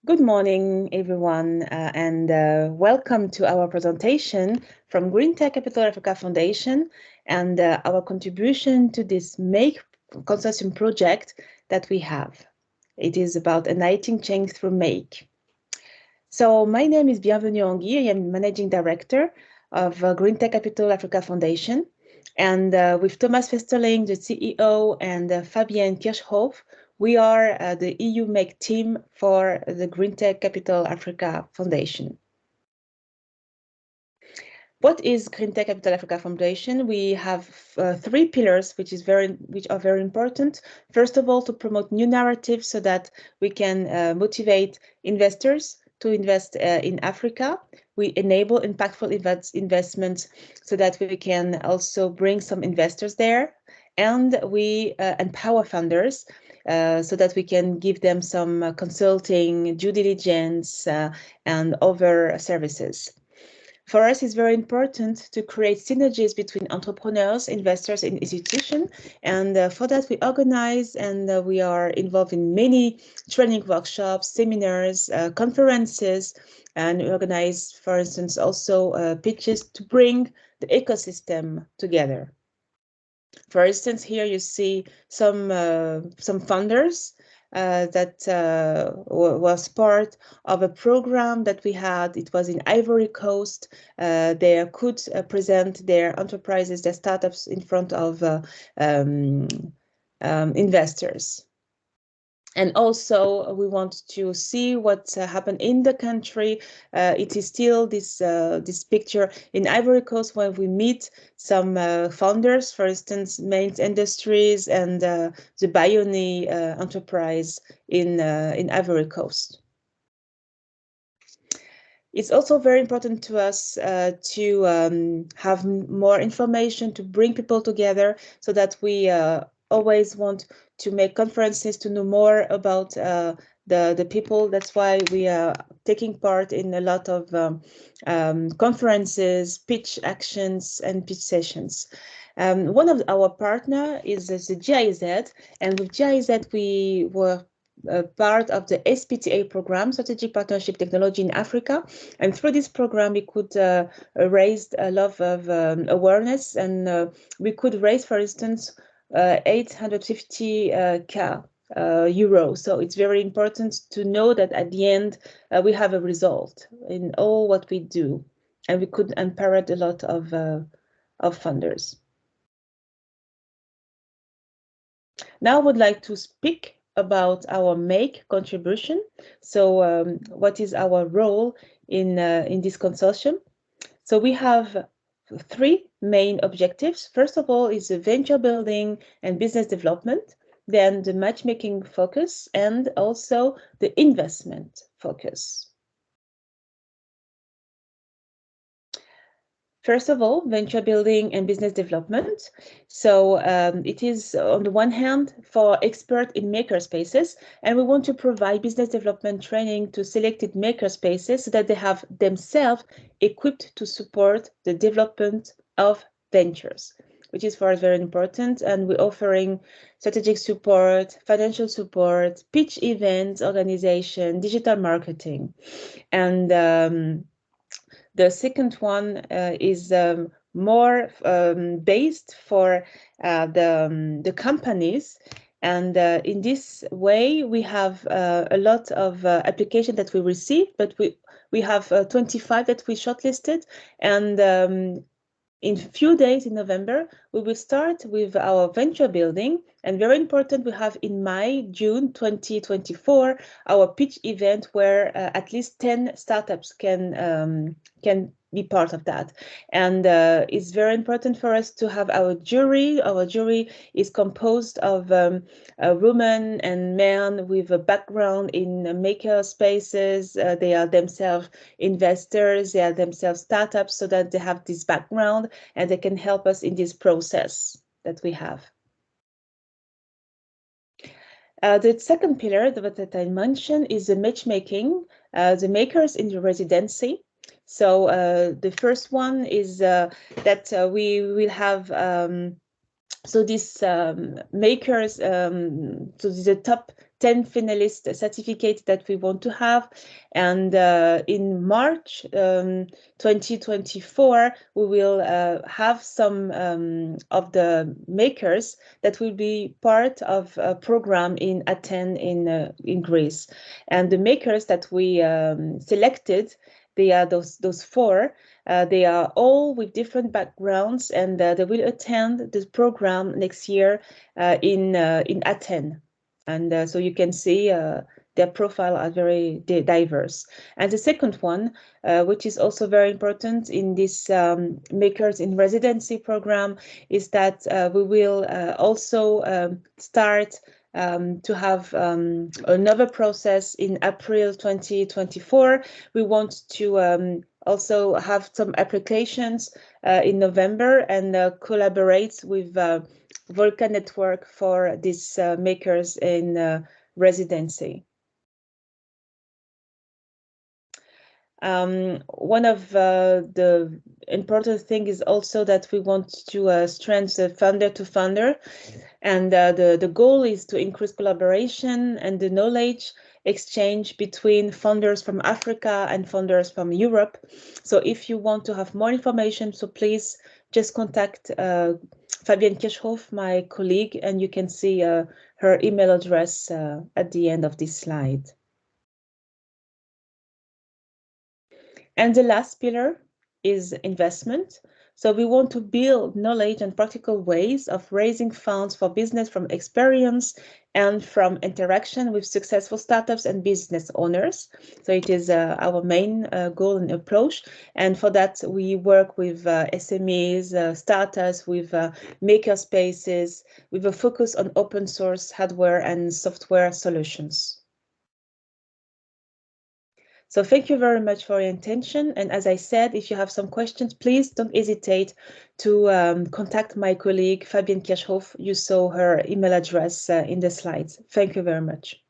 Good morning, everyone, and welcome to our presentation from GreenTec Capital Africa Foundation and our contribution to this MAKE consortium project that we have. It is about igniting change through MAKE. So my name is Bienvenue Anguille. I am Managing Director of GreenTec Capital Africa Foundation. And with Thomas Vesterling, the CEO, and Fabienne Kirchhoff, we are the EU MAKE team for the GreenTec Capital Africa Foundation. What is GreenTec Capital Africa Foundation? We have three pillars, which are very important. First of all, to promote new narratives so that we can motivate investors to invest in Africa. We enable impactful investments so that we can also bring some investors there. And we empower funders so that we can give them some consulting, due diligence, and other services. For us, it's very important to create synergies between entrepreneurs, investors, and institutions. And for that, we organize and we are involved in many training workshops, seminars, conferences, and we organize, for instance, also pitches to bring the ecosystem together. For instance, here you see some funders that was part of a program that we had. It was in Ivory Coast. They could present their enterprises, their startups in front of investors. And also, we want to see what happened in the country. It is still this picture in Ivory Coast where we meet some founders, for instance, Main Industries and the Bione enterprise in Ivory Coast. It's also very important to us to have more information, to bring people together so that we always want to make conferences to know more about the people. That's why we are taking part in a lot of conferences, pitch actions, and pitch sessions. One of our partner is the GIZ, and with GIZ we were part of the SPTA program, Strategic Partnership Technology in Africa. And through this program, we could raise a lot of awareness, and we could raise, for instance, 850k euro. So it's very important to know that at the end we have a result in all what we do, and we could empower a lot of funders. Now I would like to speak about our MAKE contribution. So what is our role in this consortium? So we have three main objectives. First of all is the venture building and business development, then the matchmaking focus, and also the investment focus. First of all, venture building and business development. So it is on the one hand for expert in makerspaces, and we want to provide business development training to selected makerspaces so that they have themselves equipped to support the development of ventures, which is for us very important. And we're offering strategic support, financial support, pitch events, organization, digital marketing. And the second one is more based for the companies. And in this way, we have a lot of applications that we receive, but we have 25 that we shortlisted. And in a few days in November, we will start with our venture building. And very important, we have in June 2024, our pitch event where at least 10 startups can be part of that. And it's very important for us to have our jury. Our jury is composed of women and men with a background in maker spaces. They are themselves investors, they are themselves startups, so that they have this background and they can help us in this process that we have. The second pillar that I mentioned is the matchmaking, the makers in the residency. So the first one is that we will have so these makers, so the top 10 finalist certificates that we want to have. And in March 2024, we will have some of the makers that will be part of a program in Athens in Greece. And the makers that we selected, they are those four. They are all with different backgrounds, and they will attend this program next year in Athens. And so you can see their profile are very diverse. And the second one, which is also very important in this Makers in Residency program, is that we will also start to have another process in April 2024. We want to also have some applications in November and collaborate with Volca Network for these makers in residency. One of the important thing is also that we want to strengthen funder to funder, and the goal is to increase collaboration and the knowledge exchange between funders from Africa and funders from Europe. So if you want to have more information, so please just contact Fabienne Kirchhoff, my colleague, and you can see her email address at the end of this slide. And the last pillar is investment. So we want to build knowledge and practical ways of raising funds for business from experience and from interaction with successful startups and business owners. So it is our main goal and approach. And for that, we work with SMEs, startups, with maker spaces, with a focus on open source hardware and software solutions. So thank you very much for your attention. And as I said, if you have some questions, please don't hesitate to contact my colleague, Fabienne Kirchhoff. You saw her email address in the slides. Thank you very much.